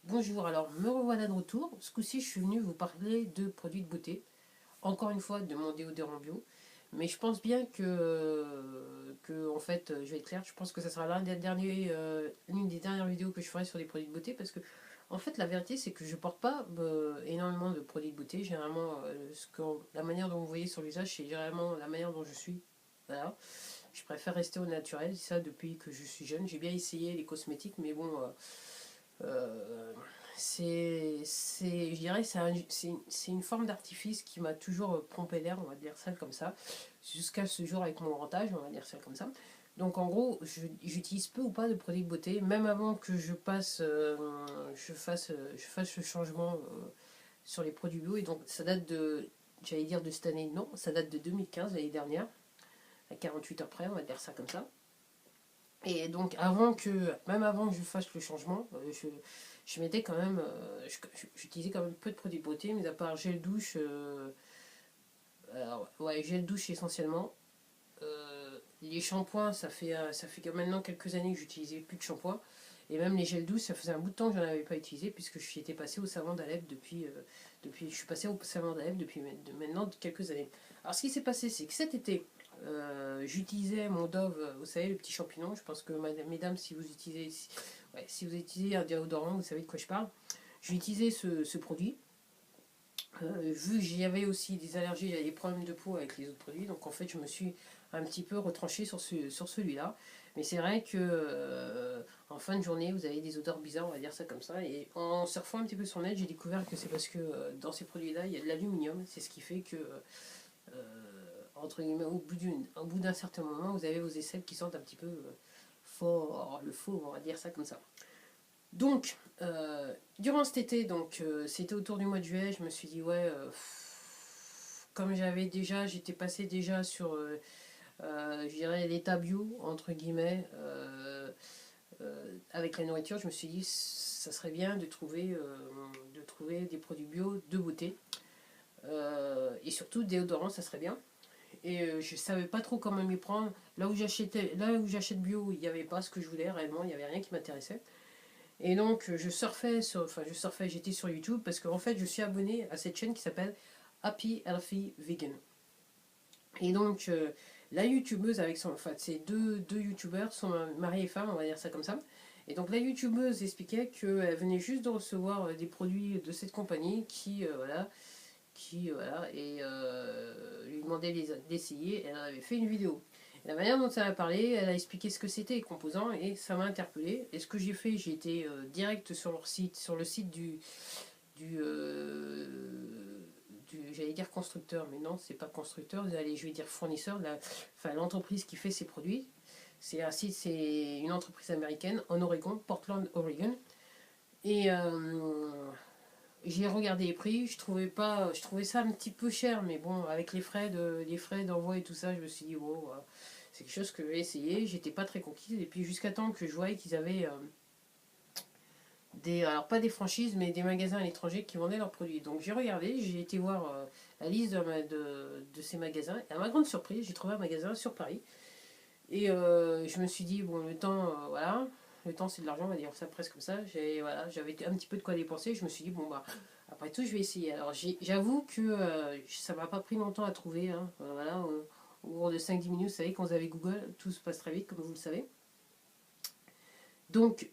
Bonjour, alors me revoilà de retour. Ce coup-ci, je suis venue vous parler de produits de beauté. Encore une fois, de mon déodorant bio. Mais je pense bien en fait, je vais être claire, je pense que ça sera l'une des dernières vidéos que je ferai sur des produits de beauté parce que, en fait, la vérité, c'est que je porte pas énormément de produits de beauté. Généralement, la manière dont vous voyez sur le visage, c'est généralement la manière dont je suis. Voilà. Je préfère rester au naturel, ça depuis que je suis jeune. J'ai bien essayé les cosmétiques, mais bon. Euh, je dirais, c'est une forme d'artifice qui m'a toujours pompé l'air, on va dire ça comme ça, jusqu'à ce jour avec mon rentage, on va dire ça comme ça. Donc en gros, j'utilise peu ou pas de produits de beauté, même avant que je fasse le changement sur les produits bio. Et donc ça date j'allais dire de cette année, non, ça date de 2015, l'année dernière, à 48 heures près, on va dire ça comme ça. Et donc, même avant que je fasse le changement, je mettais quand même, j'utilisais quand même peu de produits de beauté, mais à part gel douche, alors, ouais, gel douche essentiellement. Les shampoings, ça fait maintenant quelques années que j'utilisais plus de shampoing. Et même les gels douche, ça faisait un bout de temps que j'en avais pas utilisé, puisque je suis été passé au savon d'Alep je suis passé au savon d'Alep depuis maintenant quelques années. Alors, ce qui s'est passé, c'est que cet été, j'utilisais mon Dove, vous savez, le petit champignon. Je pense que, mesdames, si vous utilisez un déodorant, vous savez de quoi je parle. J'ai utilisé ce produit. Vu que j'y avais aussi des allergies, j'avais des problèmes de peau avec les autres produits, donc en fait je me suis un petit peu retranché sur celui-là. Mais c'est vrai que en fin de journée, vous avez des odeurs bizarres, on va dire ça comme ça. Et en surfant un petit peu sur le net, j'ai découvert que c'est parce que dans ces produits-là, il y a de l'aluminium. C'est ce qui fait que, entre guillemets, au bout d'un certain moment, vous avez vos aisselles qui sentent un petit peu fort, le faux, on va dire ça comme ça. Donc, durant cet été, c'était autour du mois de juillet, je me suis dit, ouais, comme j'étais passé déjà sur, je dirais, l'état bio, entre guillemets, avec la nourriture, je me suis dit, ça serait bien de trouver des produits bio de beauté. Et surtout, déodorant, ça serait bien. Et je savais pas trop comment m'y prendre. Là où j'achète bio, il n'y avait pas ce que je voulais réellement, il n'y avait rien qui m'intéressait. Et donc j'étais sur YouTube parce qu'en fait je suis abonné à cette chaîne qui s'appelle Happy Healthy Vegan. Et donc la youtubeuse avec son, enfin ces deux youtubeurs sont mari et femme, on va dire ça comme ça. Et donc la youtubeuse expliquait qu'elle venait juste de recevoir des produits de cette compagnie et lui demandait d'essayer. Elle avait fait une vidéo. Et la manière dont elle a parlé, elle a expliqué ce que c'était les composants et ça m'a interpellé. Et ce que j'ai fait, j'ai été direct sur leur site, sur le site du, euh, j'allais dire constructeur, mais non, c'est pas constructeur, allez, je vais dire fournisseur, enfin l'entreprise qui fait ces produits. C'est une entreprise américaine en Oregon, Portland, Oregon. Et j'ai regardé les prix, je trouvais ça un petit peu cher, mais bon, avec les frais d'envoi et tout ça, je me suis dit, wow, c'est quelque chose que je vais essayer. J'étais pas très conquise, et puis jusqu'à temps que je voyais qu'ils avaient alors pas des franchises, mais des magasins à l'étranger qui vendaient leurs produits. Donc j'ai regardé, j'ai été voir la liste de ces magasins, et à ma grande surprise, j'ai trouvé un magasin sur Paris. Et je me suis dit, bon, voilà, le temps c'est de l'argent, on va dire ça presque comme ça. J'avais un petit peu de quoi dépenser, je me suis dit, bon, bah, après tout, je vais essayer. Alors j'avoue que ça m'a pas pris longtemps à trouver, hein. Voilà, au cours de 5-10 minutes, vous savez, quand vous avez Google, tout se passe très vite, comme vous le savez. Donc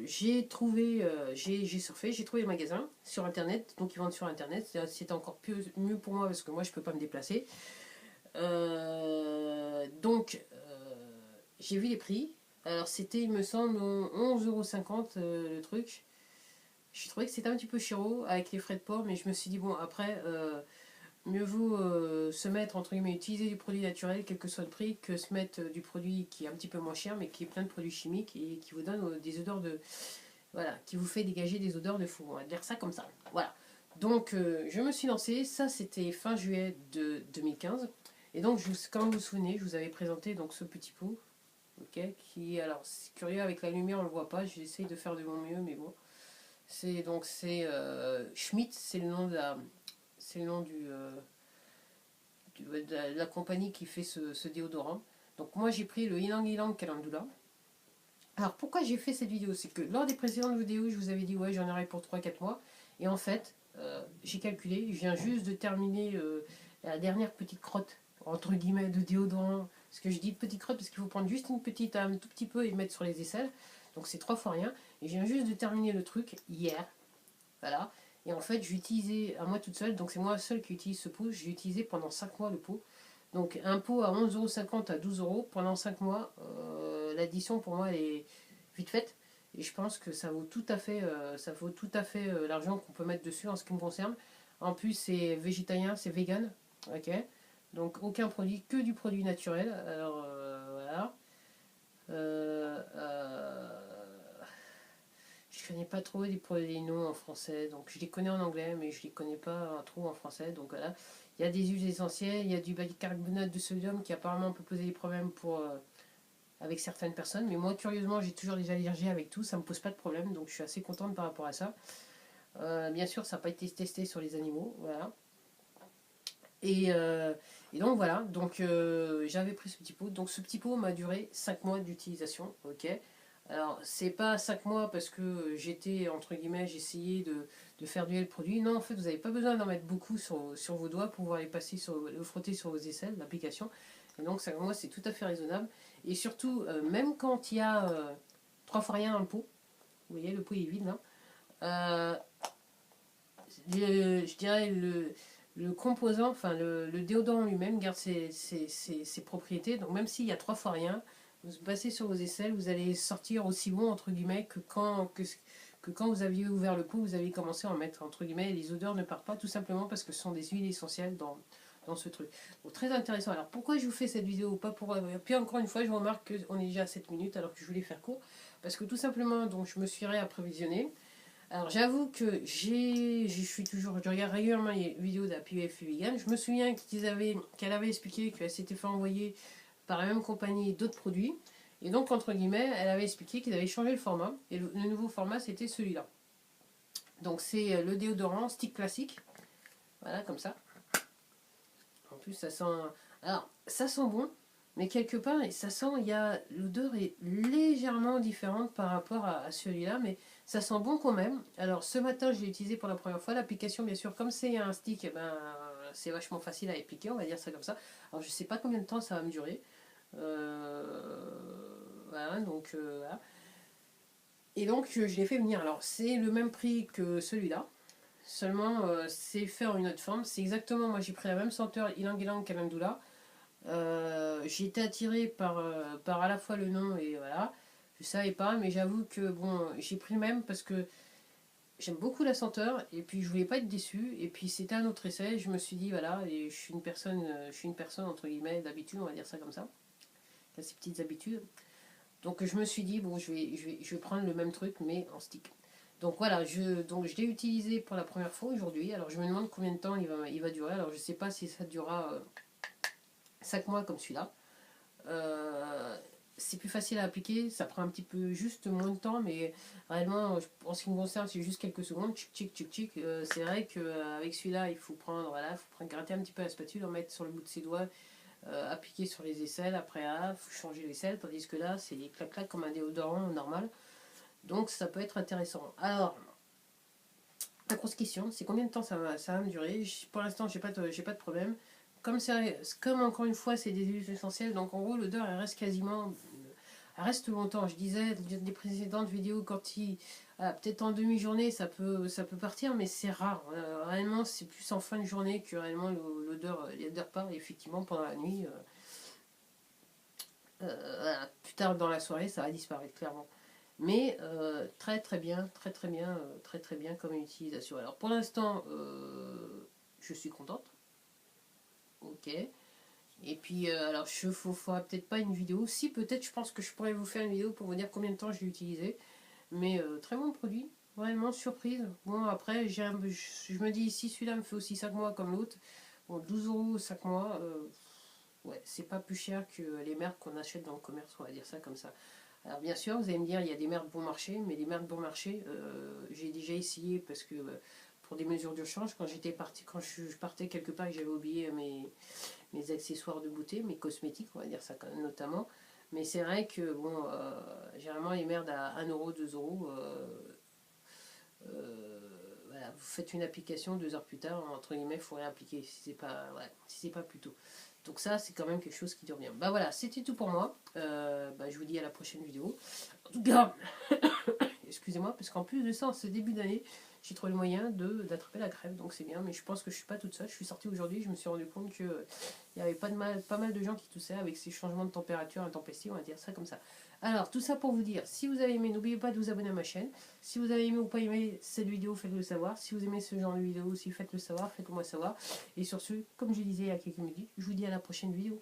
j'ai surfé, j'ai trouvé le magasin sur internet, donc ils vendent sur internet, c'était encore mieux pour moi parce que moi je peux pas me déplacer. J'ai vu les prix. Alors c'était, il me semble, 11,50 € le truc. J'ai trouvé que c'était un petit peu chiro avec les frais de port, mais je me suis dit, bon, après, mieux vaut se mettre, entre guillemets, utiliser du produit naturel, quel que soit le prix, que se mettre du produit qui est un petit peu moins cher, mais qui est plein de produits chimiques et qui vous donne des odeurs de. Voilà, qui vous fait dégager des odeurs de fou. On va dire ça comme ça. Voilà. Donc, je me suis lancée. Ça, c'était fin juillet de 2015. Et donc, comme vous vous souvenez, je vous avais présenté donc, ce petit pot. Ok, alors, c'est curieux, avec la lumière, on ne le voit pas. J'essaye de faire de mon mieux, mais bon. C'est Schmidt, c'est le nom de la compagnie qui fait ce déodorant. Donc moi j'ai pris le Ylang Ylang Calendula. Alors pourquoi j'ai fait cette vidéo? C'est que lors des précédentes vidéos, je vous avais dit ouais j'en aurai pour 3 4 mois. Et en fait, j'ai calculé, je viens juste de terminer la dernière petite crotte, entre guillemets, de déodorant. Parce que je dis petite crotte parce qu'il faut prendre juste une petite, un tout petit peu et mettre sur les aisselles. Donc c'est 3 fois rien. Et je viens juste de terminer le truc hier. Voilà. Et en fait, j'ai utilisé à moi toute seule, donc c'est moi seule qui utilise ce pot. J'ai utilisé pendant 5 mois le pot. Donc un pot à 11,50 € à 12 € pendant 5 mois. L'addition pour moi elle est vite faite. Et je pense que ça vaut tout à fait, l'argent qu'on peut mettre dessus en ce qui me concerne. En plus, c'est végétarien, c'est vegan. Ok. Donc aucun produit, que du produit naturel. Alors voilà. Euh, euh, je connais pas trop les noms en français, donc je les connais en anglais, mais je les connais pas trop en français. Donc voilà, il y a des huiles essentielles, il y a du bicarbonate de sodium qui apparemment peut poser des problèmes avec certaines personnes. Mais moi, curieusement, j'ai toujours des allergies avec tout, ça me pose pas de problème, donc je suis assez contente par rapport à ça. Bien sûr, ça n'a pas été testé sur les animaux, voilà. Et, euh, et donc voilà, donc j'avais pris ce petit pot. Donc ce petit pot m'a duré 5 mois d'utilisation, ok. Alors c'est pas 5 mois parce que j'étais, entre guillemets, j'essayais de faire durer le produit. Non, en fait, vous n'avez pas besoin d'en mettre beaucoup sur vos doigts pour pouvoir les passer, le frotter sur vos aisselles, l'application. Et donc 5 mois, c'est tout à fait raisonnable. Et surtout, même quand il y a 3 fois rien dans le pot, vous voyez, le pot est vide là, euh, je dirais le composant, enfin le déodorant lui-même garde ses propriétés. Donc même s'il y a 3 fois rien, vous passez sur vos aisselles, vous allez sortir aussi bon entre guillemets que quand vous aviez ouvert le pot, vous aviez commencé à en mettre entre guillemets. Les odeurs ne partent pas tout simplement parce que ce sont des huiles essentielles dans ce truc. Donc très intéressant. Alors pourquoi je vous fais cette vidéo? Pas pour. Puis encore une fois, je remarque qu'on est déjà à 7 minutes alors que je voulais faire court. Parce que tout simplement, donc je me suis réapprévisionné. Alors j'avoue que je regarde régulièrement les vidéos d'APF Vegan. Je me souviens qu'elle avait expliqué qu'elle s'était fait envoyer par la même compagnie d'autres produits. Et donc, entre guillemets, elle avait expliqué qu'ils avaient changé le format. Et le nouveau format, c'était celui-là. Donc c'est le déodorant stick classique. Voilà, comme ça. En plus, ça sent. Alors, ça sent bon, mais quelque part, ça sent. L'odeur est légèrement différente par rapport à celui-là, mais ça sent bon quand même. Alors, ce matin, je l'ai utilisé pour la première fois. L'application, bien sûr, comme c'est un stick, eh ben, c'est vachement facile à appliquer, on va dire ça comme ça. Alors, je sais pas combien de temps ça va me durer. Voilà, donc voilà. Et donc, je l'ai fait venir. Alors, c'est le même prix que celui-là. Seulement, c'est fait en une autre forme. C'est exactement, moi j'ai pris la même senteur Ylang Ylang Calendula. J'ai été attirée par à la fois le nom et voilà. Je savais pas, mais j'avoue que bon, j'ai pris le même parce que j'aime beaucoup la senteur et puis je voulais pas être déçue. Et puis c'était un autre essai. Je me suis dit voilà, et je suis une personne entre guillemets d'habitude, on va dire ça comme ça. Qui a ses petites habitudes. Donc je me suis dit bon, je vais prendre le même truc mais en stick. Donc voilà, donc je l'ai utilisé pour la première fois aujourd'hui. Alors je me demande combien de temps il va durer. Alors je sais pas si ça durera 5 mois comme celui-là. Euh, c'est plus facile à appliquer, ça prend un petit peu juste moins de temps, mais réellement, en ce qui me concerne, c'est juste quelques secondes. Tchic, tchic, tchic, tchic. C'est vrai qu'avec celui-là, il faut prendre, voilà, gratter un petit peu la spatule, en mettre sur le bout de ses doigts, appliquer sur les aisselles. Après, il faut changer l'aisselle, tandis que là, c'est clac-clac comme un déodorant normal. Donc ça peut être intéressant. Alors, la grosse question, c'est combien de temps ça va me durer. Pour l'instant, j'ai pas de problème. Comme encore une fois, c'est des huiles essentielles, donc en gros, l'odeur, elle reste longtemps. Je disais des précédentes vidéos, peut-être en demi-journée, ça peut partir, mais c'est rare. Réellement, c'est plus en fin de journée que réellement l'odeur part. Et effectivement, pendant la nuit, voilà, plus tard dans la soirée, ça va disparaître clairement. Mais très très bien, très très bien, très très bien comme utilisation. Alors pour l'instant, je suis contente. Ok. Et puis alors je ferai peut-être pas une vidéo. Si peut-être, je pense que je pourrais vous faire une vidéo pour vous dire combien de temps je l'ai utilisé. Mais très bon produit, vraiment surprise. Bon après, je me dis si celui-là me fait aussi 5 mois comme l'autre, bon 12 € 5 mois, ouais, c'est pas plus cher que les merdes qu'on achète dans le commerce, on va dire ça comme ça. Alors bien sûr, vous allez me dire, il y a des merdes bon marché, mais les merdes bon marché, j'ai déjà essayé parce que pour des mesures d'urgence, quand je partais quelque part et que j'avais oublié mes accessoires de beauté, mes cosmétiques, on va dire ça notamment. Mais c'est vrai que, bon, généralement, les merdes à 1 euro, 2 euros, voilà, vous faites une application, 2 heures plus tard, entre guillemets, il faut réappliquer si c'est pas, ouais, si c'est pas plus tôt. Donc ça, c'est quand même quelque chose qui dure bien. Bah voilà, c'était tout pour moi. Bah, je vous dis à la prochaine vidéo. En tout cas, excusez-moi, parce qu'en plus de ça, en ce début d'année, j'ai trouvé le moyen d'attraper la crève, donc c'est bien. Mais je pense que je suis pas toute seule. Je suis sortie aujourd'hui, je me suis rendu compte qu'il y avait pas mal de gens qui toussaient avec ces changements de température intempestifs, on va dire ça comme ça. Alors, tout ça pour vous dire, si vous avez aimé, n'oubliez pas de vous abonner à ma chaîne. Si vous avez aimé ou pas aimé cette vidéo, faites-le savoir. Si vous aimez ce genre de vidéo aussi, faites-le savoir, faites-le moi savoir. Et sur ce, comme je disais il y a quelques minutes, je vous dis à la prochaine vidéo.